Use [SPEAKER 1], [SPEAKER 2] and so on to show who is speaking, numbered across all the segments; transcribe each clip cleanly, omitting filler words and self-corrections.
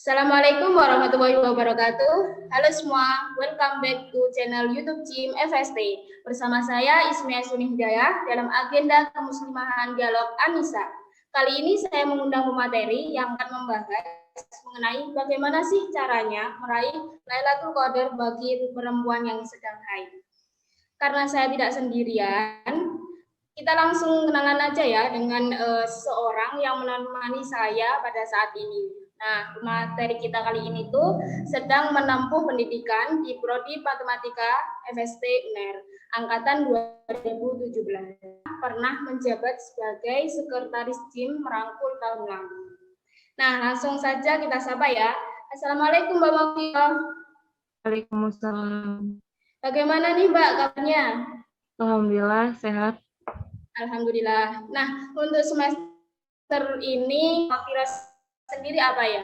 [SPEAKER 1] Assalamualaikum warahmatullahi wabarakatuh. Halo semua, welcome back to channel YouTube Jim FST. Bersama saya Ismia Suni Hidayah dalam agenda kemuslimahan dialog Anissa. Kali ini saya mengundang pemateri yang akan membahas mengenai bagaimana sih caranya meraih Lailatul Qadar bagi perempuan yang sedang haid. Karena saya tidak sendirian, kita langsung kenalan aja ya dengan seseorang yang menemani saya pada saat ini. Nah, materi kita kali ini tuh sedang menempuh pendidikan di Prodi Matematika FST UNER angkatan 2017. Pernah menjabat sebagai sekretaris JIM Merangkul tahun lalu. Nah, langsung saja kita sapa ya. Assalamualaikum Mbak Mawiyah.
[SPEAKER 2] Waalaikumsalam.
[SPEAKER 1] Bagaimana nih Mbak kabarnya?
[SPEAKER 2] Alhamdulillah sehat.
[SPEAKER 1] Alhamdulillah. Nah, untuk semester ini kira sendiri apa ya?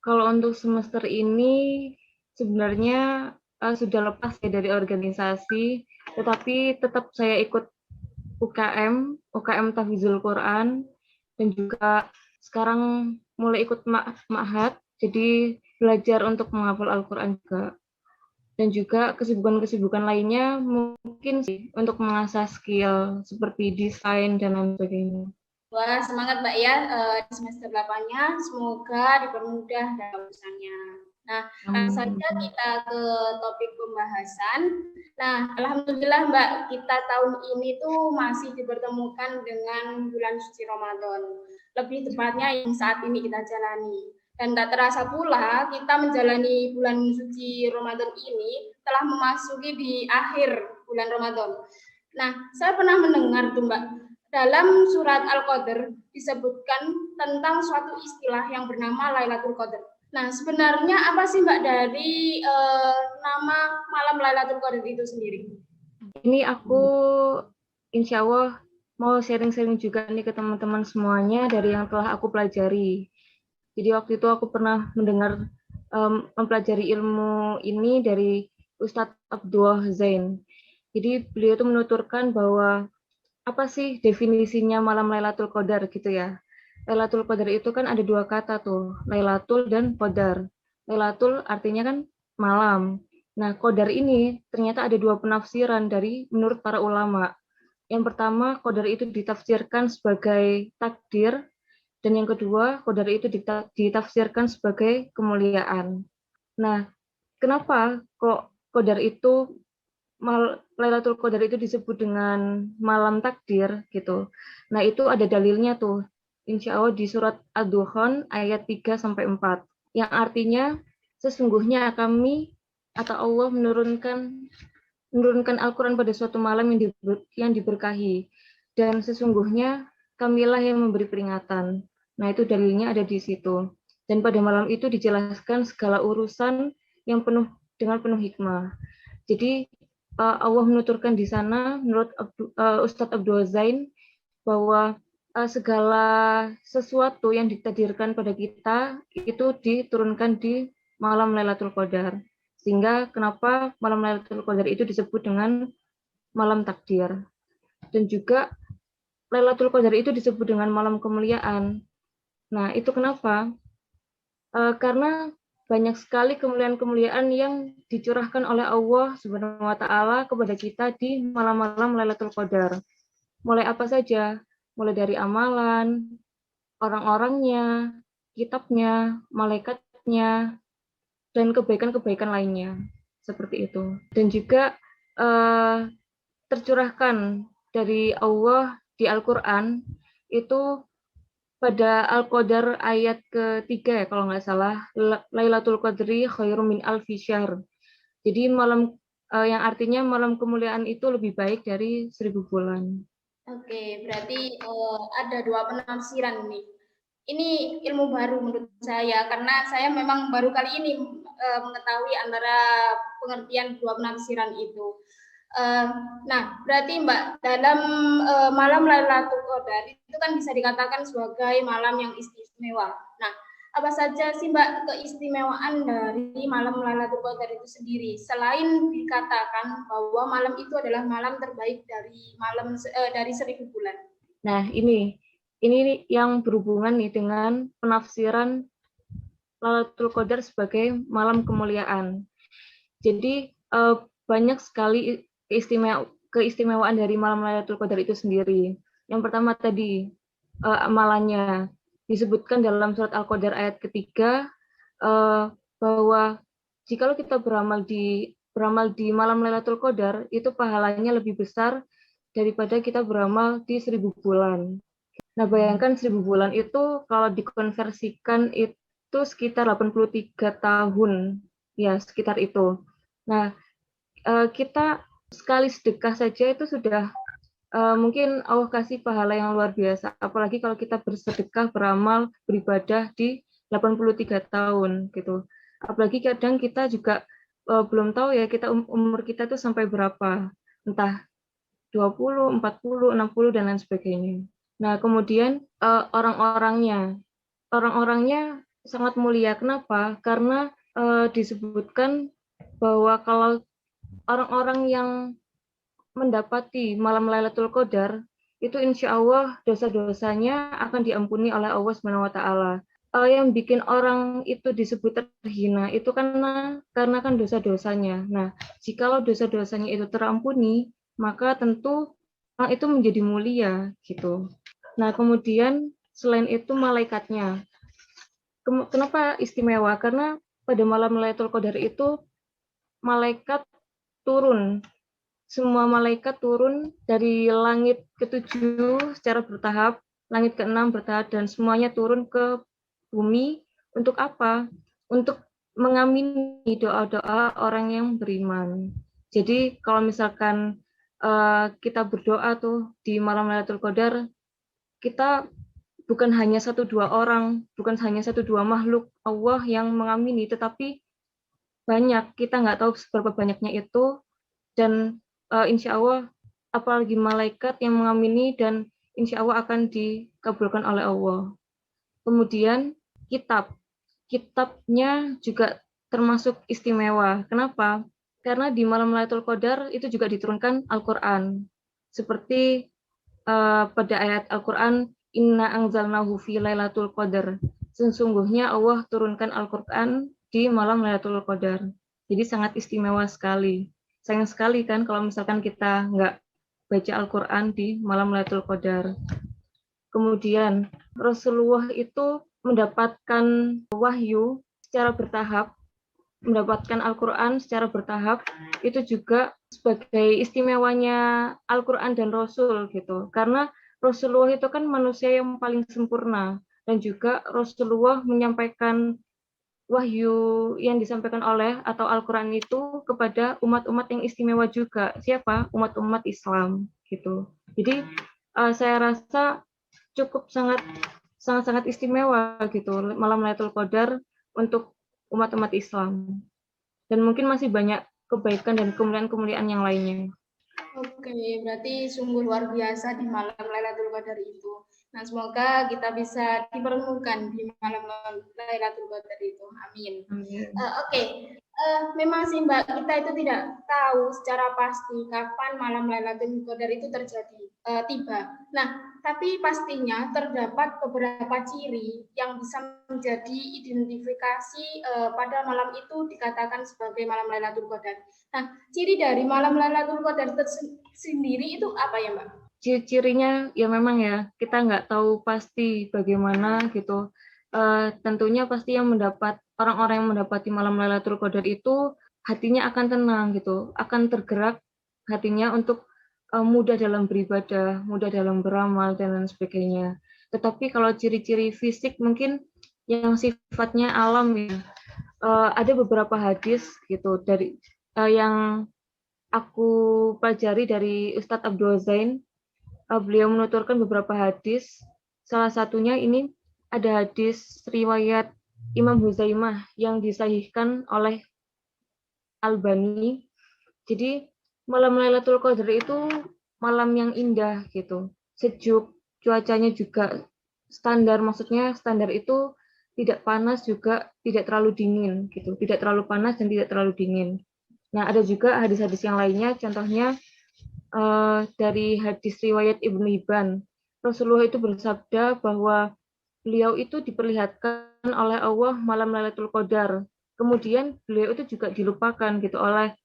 [SPEAKER 2] Kalau untuk semester ini sebenarnya sudah lepas ya dari organisasi, tetapi tetap saya ikut UKM Tahfizul Quran, dan juga sekarang mulai ikut ma'had, jadi belajar untuk menghafal Al-Quran juga. Dan juga kesibukan-kesibukan lainnya mungkin sih untuk mengasah skill seperti desain dan lain sebagainya.
[SPEAKER 1] Wah, semangat Mbak ya di semester 8-nya. Semoga dipermudah dalam urusannya. Nah, langsung saja kita ke topik pembahasan. Nah, alhamdulillah Mbak, kita tahun ini tuh masih dipertemukan dengan bulan suci Ramadan. Lebih tepatnya yang saat ini kita jalani. Dan tak terasa pula kita menjalani bulan suci Ramadan ini telah memasuki di akhir bulan Ramadan. Nah, saya pernah mendengar tuh Mbak, dalam surat Al-Qadar disebutkan tentang suatu istilah yang bernama Lailatul Qadar. Nah, sebenarnya apa sih Mbak dari nama malam Lailatul Qadar itu sendiri?
[SPEAKER 2] Ini aku insya Allah mau sharing-sharing juga nih ke teman-teman semuanya dari yang telah aku pelajari. Jadi waktu itu aku pernah mendengar mempelajari ilmu ini dari Ustadz Abdullah Zain. Jadi beliau itu menuturkan bahwa apa sih definisinya malam Lailatul Qadar gitu ya. Lailatul Qadar itu kan ada dua kata tuh, Lailatul dan Qadar. Lailatul artinya kan malam. Nah, Qadar ini ternyata ada dua penafsiran dari menurut para ulama. Yang pertama, Qadar itu ditafsirkan sebagai takdir, dan yang kedua, Qadar itu ditafsirkan sebagai kemuliaan. Nah, kenapa kok Qadar itu Lailatul Qadar itu disebut dengan malam takdir gitu. Nah, itu ada dalilnya tuh. Insya Allah di surat Ad-Dukhan ayat 3 sampai 4. Yang artinya sesungguhnya kami atau Allah menurunkan Al-Qur'an pada suatu malam yang diberkahi, dan sesungguhnya kamilah yang memberi peringatan. Nah, itu dalilnya ada di situ. Dan pada malam itu dijelaskan segala urusan yang dengan penuh hikmah. Jadi Allah menuturkan di sana menurut Ustadz Abdul Zain bahwa segala sesuatu yang ditakdirkan pada kita itu diturunkan di malam Lailatul Qadar. Sehingga kenapa malam Lailatul Qadar itu disebut dengan malam takdir. Dan juga Lailatul Qadar itu disebut dengan malam kemuliaan. Nah, itu kenapa? Karena banyak sekali kemuliaan-kemuliaan yang dicurahkan oleh Allah Subhanahu wa taala kepada kita di malam-malam Lailatul Qadar. Mulai apa saja? Mulai dari amalan, orang-orangnya, kitabnya, malaikatnya, dan kebaikan-kebaikan lainnya. Seperti itu. Dan juga tercurahkan dari Allah di Al-Qur'an itu pada Al-Qadar ayat ketiga ya kalau nggak salah, Lailatul Qadri khairum min alfi syahr. Jadi malam yang artinya malam kemuliaan itu lebih baik dari 1000 bulan.
[SPEAKER 1] Oke, berarti ada dua penafsiran nih. Ini ilmu baru menurut saya karena saya memang baru kali ini mengetahui antara pengertian dua penafsiran itu. Nah, berarti Mbak, dalam malam Lailatul Qadar itu kan bisa dikatakan sebagai malam yang istimewa. Nah, apa saja sih Mbak keistimewaan dari malam Lailatul Qadar itu sendiri? Selain dikatakan bahwa malam itu adalah malam terbaik dari 1000 bulan.
[SPEAKER 2] Nah, ini yang berhubungan nih dengan penafsiran Lailatul Qadar sebagai malam kemuliaan. Jadi banyak sekali keistimewaan dari malam Lailatul Qadar itu sendiri. Yang pertama tadi amalannya disebutkan dalam surat Al-Qadar ayat ketiga bahwa jikalau kita beramal di malam Lailatul Qadar itu pahalanya lebih besar daripada kita beramal di 1000 bulan. Nah, bayangkan 1000 bulan itu kalau dikonversikan itu sekitar 83 tahun. Ya, sekitar itu. Nah, kita sekali sedekah saja itu sudah mungkin Allah kasih pahala yang luar biasa. Apalagi kalau kita bersedekah, beramal, beribadah di 83 tahun gitu. Apalagi kadang kita juga belum tahu ya kita umur kita tuh sampai berapa. Entah 20, 40, 60 dan lain sebagainya. Nah, kemudian orang-orangnya sangat mulia. Kenapa? Karena disebutkan bahwa kalau orang-orang yang mendapati malam Lailatul Qadar itu insya Allah dosa-dosanya akan diampuni oleh Allah Subhanahu wa taala. Yang bikin orang itu disebut terhina itu karena kan dosa-dosanya. Nah, jikalau dosa-dosanya itu terampuni, maka tentu orang itu menjadi mulia gitu. Nah, kemudian selain itu malaikatnya. Kenapa istimewa? Karena pada malam Lailatul Qadar itu malaikat turun. Semua malaikat turun dari langit ketujuh secara bertahap, langit keenam bertahap, dan semuanya turun ke bumi. Untuk apa? Untuk mengamini doa-doa orang yang beriman. Jadi kalau misalkan kita berdoa tuh di malam Lailatul Qadar, kita bukan hanya satu dua orang, bukan hanya satu dua makhluk Allah yang mengamini, tetapi banyak. Kita nggak tahu seberapa banyaknya itu, dan insya Allah apalagi malaikat yang mengamini, dan insya Allah akan dikabulkan oleh Allah. Kemudian kitabnya juga termasuk istimewa. Kenapa? Karena di malam Lailatul Qadar itu juga diturunkan Al-Quran. Seperti pada ayat Al-Quran, Inna anzalnahu fi Lailatul Qadar. Sesungguhnya Allah turunkan Al-Quran di malam Lailatul Qadar. Jadi sangat istimewa sekali. Sayang sekali kan kalau misalkan kita nggak baca Al-Quran di malam Lailatul Qadar. Kemudian Rasulullah itu mendapatkan wahyu secara bertahap, mendapatkan Al-Quran secara bertahap, itu juga sebagai istimewanya Al-Quran dan Rasul gitu. Karena Rasulullah itu kan manusia yang paling sempurna, dan juga Rasulullah menyampaikan wahyu yang disampaikan oleh atau Al-Quran itu kepada umat-umat yang istimewa juga. Siapa? Umat-umat Islam gitu. Jadi saya rasa cukup sangat istimewa gitu malam Lailatul Qadar untuk umat-umat Islam. Dan mungkin masih banyak kebaikan dan kemuliaan-kemuliaan yang lainnya.
[SPEAKER 1] Oke, berarti sungguh luar biasa di malam Lailatul Qadar itu. Nah, semoga kita bisa dipertemukan di malam Lailatul Qadar itu. Amin. Oke. Memang sih Mbak, kita itu tidak tahu secara pasti kapan malam Lailatul Qadar itu terjadi, tiba. Nah, tapi pastinya terdapat beberapa ciri yang bisa menjadi identifikasi pada malam itu dikatakan sebagai malam Lailatul Qadar. Nah, ciri dari malam Lailatul Qadar sendiri itu apa ya, Mbak?
[SPEAKER 2] Ciri-cirinya ya memang ya kita nggak tahu pasti bagaimana gitu. Tentunya pasti orang-orang yang mendapati malam Lailatul Qadar itu hatinya akan tenang gitu, akan tergerak hatinya untuk mudah dalam beribadah, mudah dalam beramal dan lain sebagainya. Tetapi kalau ciri-ciri fisik mungkin yang sifatnya alam ya, ada beberapa hadis gitu dari yang aku pelajari dari Ustadz Abdul Zain. Beliau menuturkan beberapa hadis. Salah satunya ini ada hadis riwayat Imam Huzaimah yang disahihkan oleh Albani. Jadi malam Lailatul Qadar itu malam yang indah gitu, sejuk, cuacanya juga standar, maksudnya standar itu tidak panas juga tidak terlalu dingin gitu, tidak terlalu panas dan tidak terlalu dingin. Nah, ada juga hadis-hadis yang lainnya, contohnya dari hadis riwayat Ibnu Hibban. Rasulullah itu bersabda bahwa beliau itu diperlihatkan oleh Allah malam Lailatul Qadar. Kemudian beliau itu juga dilupakan gitu oleh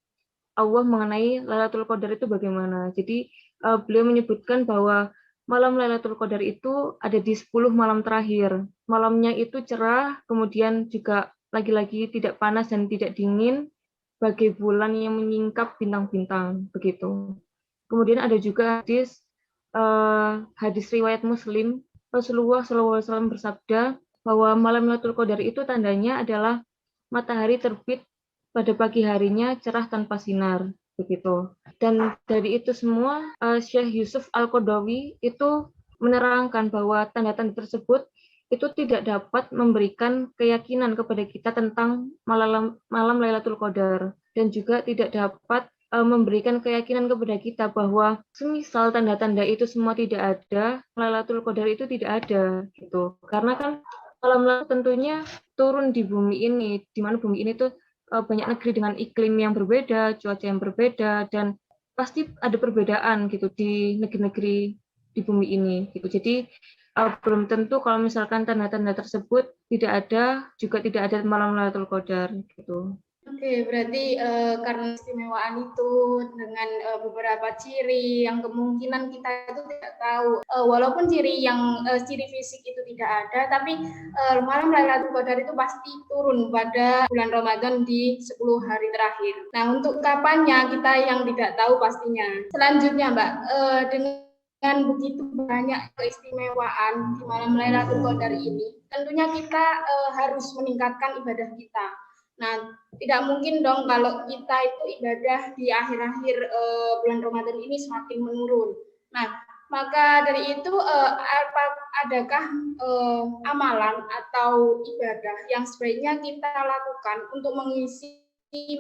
[SPEAKER 2] Allah mengenai Lailatul Qadar itu bagaimana. Jadi beliau menyebutkan bahwa malam Lailatul Qadar itu ada di 10 malam terakhir. Malamnya itu cerah, kemudian juga lagi-lagi tidak panas dan tidak dingin, bagai bulan yang menyingkap bintang-bintang begitu. Kemudian ada juga hadis riwayat Muslim, Rasulullah SAW bersabda bahwa malam Lailatul Qadar itu tandanya adalah matahari terbit pada pagi harinya cerah tanpa sinar begitu. Dan dari itu semua Syekh Yusuf Al-Qaradawi itu menerangkan bahwa tanda-tanda tersebut itu tidak dapat memberikan keyakinan kepada kita tentang malam Lailatul Qadar, dan juga tidak dapat memberikan keyakinan kepada kita bahwa semisal tanda-tanda itu semua tidak ada, Lailatul Qadar itu tidak ada gitu. Karena kan malam Lailatul tentunya turun di bumi ini, di mana bumi ini tuh banyak negeri dengan iklim yang berbeda, cuaca yang berbeda, dan pasti ada perbedaan gitu di negeri-negeri di bumi ini gitu. Jadi belum tentu kalau misalkan tanda-tanda tersebut tidak ada, juga tidak ada malam Lailatul Qadar gitu.
[SPEAKER 1] Oke, berarti karena istimewaan itu dengan beberapa ciri yang kemungkinan kita itu tidak tahu, walaupun ciri fisik itu tidak ada, tapi malam Lailatul Qadar itu pasti turun pada bulan Ramadan di 10 hari terakhir. Nah, untuk kapannya kita yang tidak tahu pastinya. Selanjutnya, Mbak, dengan begitu banyak keistimewaan di malam Lailatul Qadar ini, tentunya kita harus meningkatkan ibadah kita. Nah, tidak mungkin dong kalau kita itu ibadah di akhir-akhir bulan Ramadan ini semakin menurun. Nah, maka dari itu adakah amalan atau ibadah yang sebaiknya kita lakukan untuk mengisi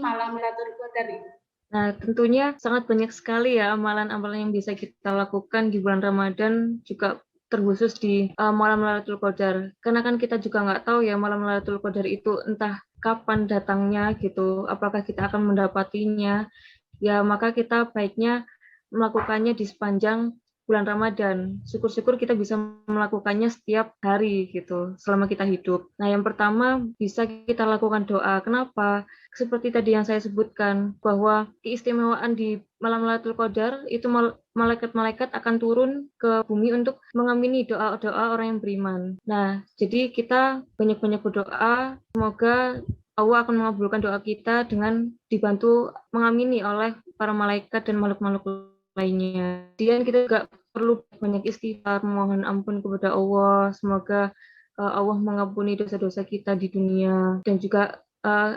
[SPEAKER 1] malam Lailatul Qadar ini?
[SPEAKER 2] Nah, tentunya sangat banyak sekali ya amalan-amalan yang bisa kita lakukan di bulan Ramadan, juga terkhusus di malam Lailatul Qadar. Karena kan kita juga nggak tahu ya malam Lailatul Qadar itu entah kapan datangnya gitu, apakah kita akan mendapatinya. Ya, maka kita baiknya melakukannya di sepanjang bulan Ramadan. Syukur-syukur kita bisa melakukannya setiap hari gitu, selama kita hidup. Nah, yang pertama bisa kita lakukan doa. Kenapa? Seperti tadi yang saya sebutkan, bahwa keistimewaan di malam Lailatul Qadar itu malaikat-malaikat akan turun ke bumi untuk mengamini doa-doa orang yang beriman. Nah, jadi kita banyak-banyak berdoa, semoga Allah akan mengabulkan doa kita dengan dibantu mengamini oleh para malaikat dan makhluk-makhluk lainnya. Dan kita juga perlu banyak istighfar, mohon ampun kepada Allah. Semoga Allah mengampuni dosa-dosa kita di dunia, dan juga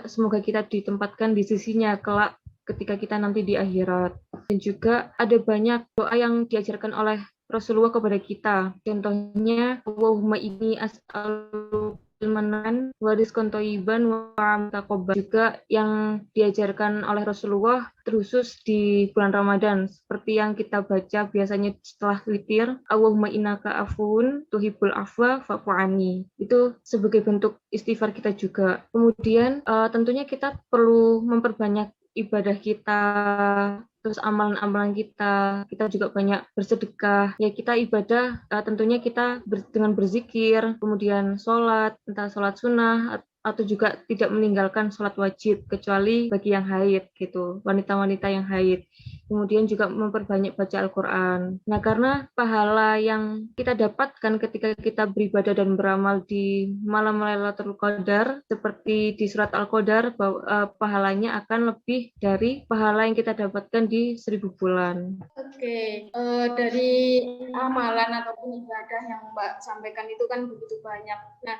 [SPEAKER 2] semoga kita ditempatkan di sisinya kelak ketika kita nanti di akhirat. Dan juga ada banyak doa yang diajarkan oleh Rasulullah kepada kita. Contohnya, Allahumma inni as'aluka ilman wa rizqan thayyiban wa amalan taqabbal, juga yang diajarkan oleh Rasulullah terkhusus di bulan Ramadan, seperti yang kita baca biasanya setelah witir, Allahumma innaka afuwun tuhibbul afwa fa'fu anni. Itu sebagai bentuk istighfar kita juga. Kemudian tentunya kita perlu memperbanyak ibadah kita, terus amalan-amalan kita juga banyak bersedekah. Ya, kita ibadah tentunya kita dengan berzikir, kemudian sholat, entah sholat sunnah atau juga tidak meninggalkan sholat wajib kecuali bagi yang haid gitu, wanita-wanita yang haid. Kemudian juga memperbanyak baca Al-Quran. Nah, karena pahala yang kita dapatkan ketika kita beribadah dan beramal di malam Lailatul Qadar, seperti di surat Al-Qadar, pahalanya akan lebih dari pahala yang kita dapatkan di 1000 bulan.
[SPEAKER 1] Oke, dari amalan ataupun ibadah yang Mbak sampaikan itu kan begitu banyak. Nah,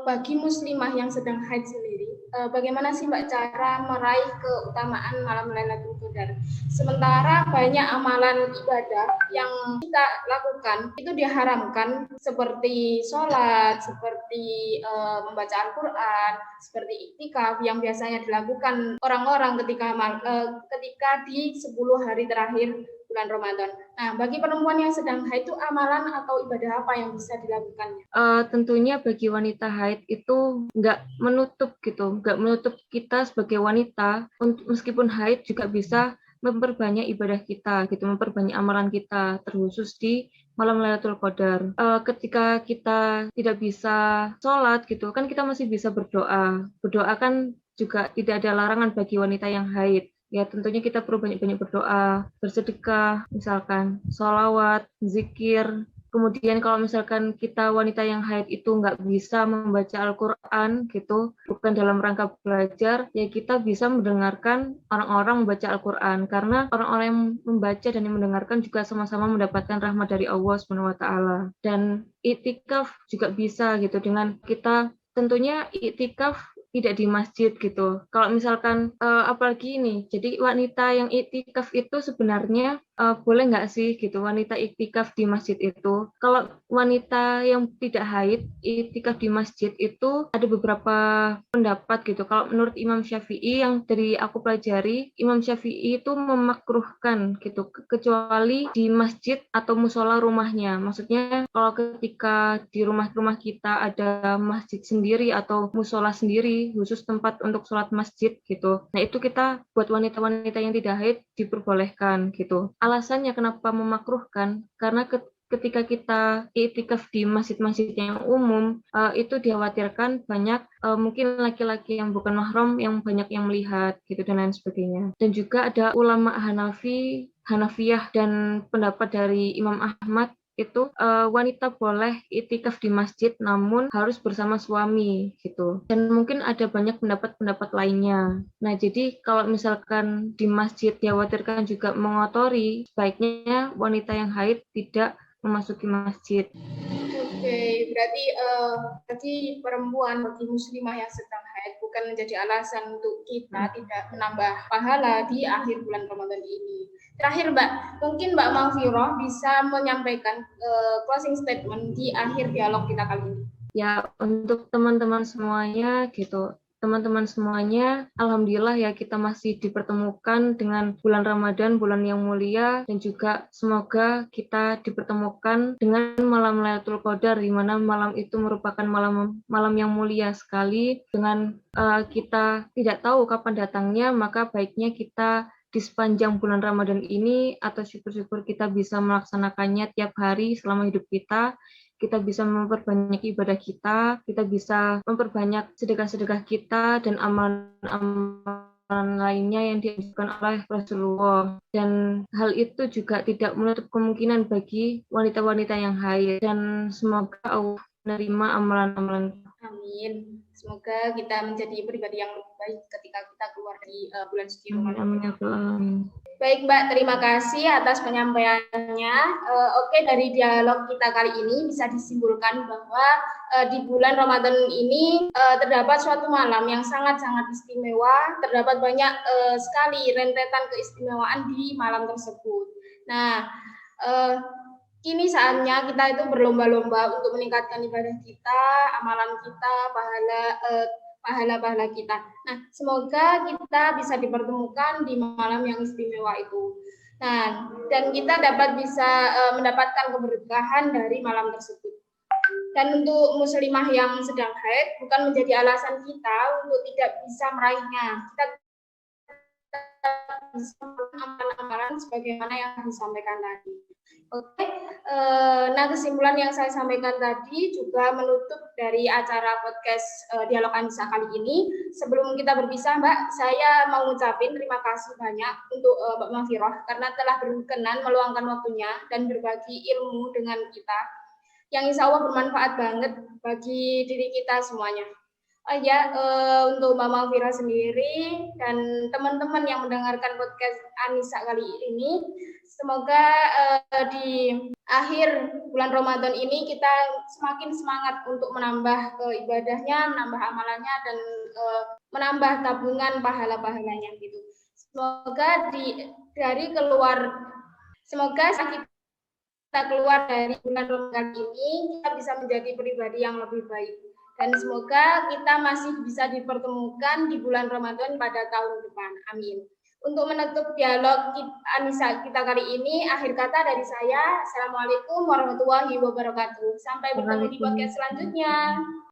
[SPEAKER 1] bagi muslimah yang sedang haid sendiri, bagaimana sih Mbak cara meraih keutamaan malam Lailatul Qadar? Sementara banyak amalan ibadah yang kita lakukan itu diharamkan, seperti sholat, seperti membaca Al-Quran, seperti iktikaf yang biasanya dilakukan orang-orang ketika di 10 hari terakhir bulan Ramadan. Nah, bagi perempuan yang sedang haid itu amalan atau ibadah apa yang bisa dilakukannya?
[SPEAKER 2] Tentunya bagi wanita haid itu nggak menutup kita sebagai wanita, meskipun haid juga bisa memperbanyak ibadah kita gitu, memperbanyak amalan kita, terkhusus di malam Lailatul Qadar. Ketika kita tidak bisa sholat gitu, kan kita masih bisa berdoa. Berdoa kan juga tidak ada larangan bagi wanita yang haid. Ya tentunya kita perlu banyak-banyak berdoa, bersedekah, misalkan sholawat, zikir. Kemudian kalau misalkan kita wanita yang haid itu nggak bisa membaca Al-Quran gitu, bukan dalam rangka belajar, ya kita bisa mendengarkan orang-orang membaca Al-Quran. Karena orang-orang yang membaca dan yang mendengarkan juga sama-sama mendapatkan rahmat dari Allah Subhanahu wa Ta'ala. Dan iktikaf juga bisa gitu dengan kita tentunya iktikaf tidak di masjid gitu. Kalau misalkan apalagi ini, jadi wanita yang iktikaf itu sebenarnya boleh nggak sih gitu wanita iktikaf di masjid itu? Kalau wanita yang tidak haid iktikaf di masjid itu ada beberapa pendapat gitu. Kalau menurut Imam Syafi'i yang dari aku pelajari, Imam Syafi'i itu memakruhkan gitu, kecuali di masjid atau musola rumahnya. Maksudnya kalau ketika di rumah-rumah kita ada masjid sendiri atau musola sendiri, khusus tempat untuk sholat masjid gitu. Nah itu kita buat wanita-wanita yang tidak haid diperbolehkan gitu. Alasannya kenapa memakruhkan? Karena ketika kita iktikaf di masjid-masjid yang umum, itu dikhawatirkan banyak mungkin laki-laki yang bukan mahram yang banyak yang melihat gitu dan lain sebagainya. Dan juga ada ulama Hanafiyah dan pendapat dari Imam Ahmad itu wanita boleh iktikaf di masjid namun harus bersama suami gitu. Dan mungkin ada banyak pendapat-pendapat lainnya. Nah, jadi kalau misalkan di masjid dikhawatirkan juga mengotori, sebaiknya wanita yang haid tidak memasuki masjid.
[SPEAKER 1] Oke, berarti perempuan bagi muslimah yang sedang haid bukan menjadi alasan untuk kita tidak menambah pahala di akhir bulan Ramadan ini. Terakhir Mbak, mungkin Mbak Maufiroh bisa menyampaikan closing statement di akhir dialog kita kali ini.
[SPEAKER 2] Ya, untuk teman-teman semuanya gitu. Teman-teman semuanya, alhamdulillah ya kita masih dipertemukan dengan bulan Ramadan, bulan yang mulia, dan juga semoga kita dipertemukan dengan malam Lailatul Qadar, di mana malam itu merupakan malam yang mulia sekali. Dengan kita tidak tahu kapan datangnya, maka baiknya kita di sepanjang bulan Ramadan ini atau syukur-syukur kita bisa melaksanakannya tiap hari selama hidup kita bisa memperbanyak ibadah kita bisa memperbanyak sedekah-sedekah kita dan amalan-amalan lainnya yang dianjurkan oleh Rasulullah. Dan hal itu juga tidak menutup kemungkinan bagi wanita-wanita yang haid. Dan semoga Allah menerima amalan-amalan.
[SPEAKER 1] Amin. Semoga kita menjadi pribadi yang lebih baik ketika kita keluar dari bulan suci Ramadan.
[SPEAKER 2] Amin.
[SPEAKER 1] Baik Mbak, terima kasih atas penyampaiannya. Oke, dari dialog kita kali ini bisa disimpulkan bahwa di bulan Ramadan ini terdapat suatu malam yang sangat-sangat istimewa, terdapat banyak sekali rentetan keistimewaan di malam tersebut. Nah, kini saatnya kita itu berlomba-lomba untuk meningkatkan ibadah kita, amalan kita, pahala-pahala kita. Nah, semoga kita bisa dipertemukan di malam yang istimewa itu. Nah, dan kita bisa mendapatkan keberkahan dari malam tersebut. Dan untuk muslimah yang sedang haid bukan menjadi alasan kita untuk tidak bisa meraihnya. Kita bisa amalan-amalan sebagaimana yang disampaikan tadi. Oke, nah kesimpulan yang saya sampaikan tadi juga menutup dari acara podcast Dialog Anissa kali ini. Sebelum kita berpisah, Mbak, saya mau ngucapin terima kasih banyak untuk Mbak Mafiroh karena telah berkenan meluangkan waktunya dan berbagi ilmu dengan kita, yang insya Allah bermanfaat banget bagi diri kita semuanya. Untuk Mbak Mafira sendiri dan teman-teman yang mendengarkan podcast Anissa kali ini, semoga di akhir bulan Ramadan ini kita semakin semangat untuk menambah ibadahnya, menambah amalannya, dan menambah tabungan pahala-pahalanya gitu. Semoga kita keluar dari bulan Ramadan ini, kita bisa menjadi pribadi yang lebih baik. Dan semoga kita masih bisa dipertemukan di bulan Ramadan pada tahun depan. Amin. Untuk menutup dialog Anissa kita kali ini, akhir kata dari saya, Assalamualaikum warahmatullahi wabarakatuh. Sampai bertemu di podcast selanjutnya.